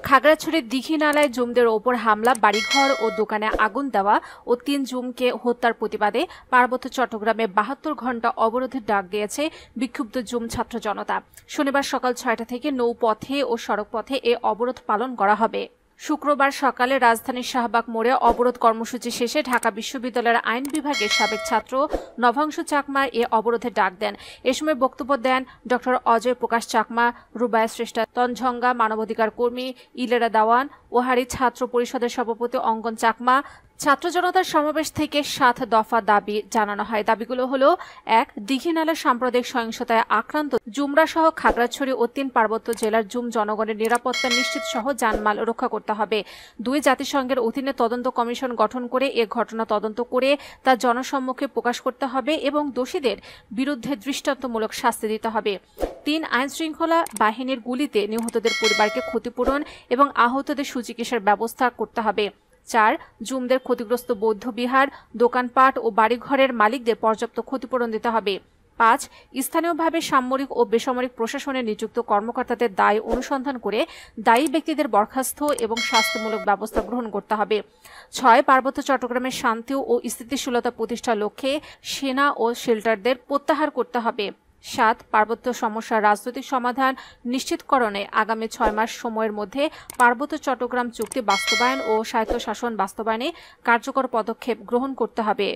খাগড়াছড়ির দীঘি নালায় জুমদের ওপর হামলা, বাড়িঘর ও দোকানে আগুন দেওয়া ও ৩ জুমকে হত্যার প্রতিবাদে পার্বত্য চট্টগ্রামে ৭২ ঘণ্টা অবরোধের ডাক দিয়েছে বিক্ষুব্ধ জুম ছাত্র জনতা। শনিবার সকাল ৬টা থেকে নৌপথে ও সড়কপথে এ অবরোধ পালন করা হবে। শুক্রবার সকালে রাজধানীর শাহবাগ মোড়ে অবরোধ কর্মসূচি শেষে ঢাকা বিশ্ববিদ্যালয়ের আইন বিভাগের সাবেক ছাত্র নভাংশু চাকমা এ অবরোধের ডাক দেন। এ সময় বক্তব্য দেন ডক্টর অজয় প্রকাশ চাকমা, রুবায়া শ্রেষ্ঠা, তনঝঙ্গা মানবাধিকার কর্মী ইলেরা দাওয়ান, ওহারি ছাত্র পরিষদের সভাপতি অঙ্গন চাকমা। ছাত্র জনতার সমাবেশ থেকে ৭ দফা দাবি জানানো হয়। দাবিগুলো হলো: ১. দীঘি নালার সাম্প্রদায়িক সহিংসতায় আক্রান্ত জুমরা সহ খাগড়াছড়ি ও ৩ পার্বত্য জেলার জুম জনগণের নিরাপত্তা নিশ্চিত সহ জানমাল রক্ষা করতে হবে। ২. জাতিসংঘের অধীনে তদন্ত কমিশন গঠন করে এ ঘটনা তদন্ত করে তা জনসম্মুখে প্রকাশ করতে হবে এবং দোষীদের বিরুদ্ধে দৃষ্টান্তমূলক শাস্তি দিতে হবে। ৩. আইনশৃঙ্খলা বাহিনীর গুলিতে নিহতদের পরিবারকে ক্ষতিপূরণ এবং আহতদের সুচিকিৎসার ব্যবস্থা করতে হবে। ৪. জুমদের ক্ষতিগ্রস্ত বৌদ্ধ বিহার, দোকানপাট ও বাড়িঘরের মালিকদের পর্যাপ্ত ক্ষতিপূরণ দিতে হবে। ৫. স্থানীয়ভাবে সামরিক ও বেসামরিক প্রশাসনে নিযুক্ত কর্মকর্তাদের দায় অনুসন্ধান করে দায়ী ব্যক্তিদের বরখাস্ত এবং শাস্তিমূলক ব্যবস্থা গ্রহণ করতে হবে। ৬. পার্বত্য চট্টগ্রামের শান্তি ও স্থিতিশীলতা প্রতিষ্ঠার লক্ষ্যে সেনা ও শেল্টারদের প্রত্যাহার করতে হবে। ৭. পার্বত্য সমস্যার রাজনৈতিক সমাধান নিশ্চিতকরণে আগামী ৬ মাস সময়ের মধ্যে পার্বত্য চট্টগ্রাম চুক্তি বাস্তবায়ন ও স্বায়ত্তশাসন বাস্তবায়নে কার্যকর পদক্ষেপ গ্রহণ করতে হবে।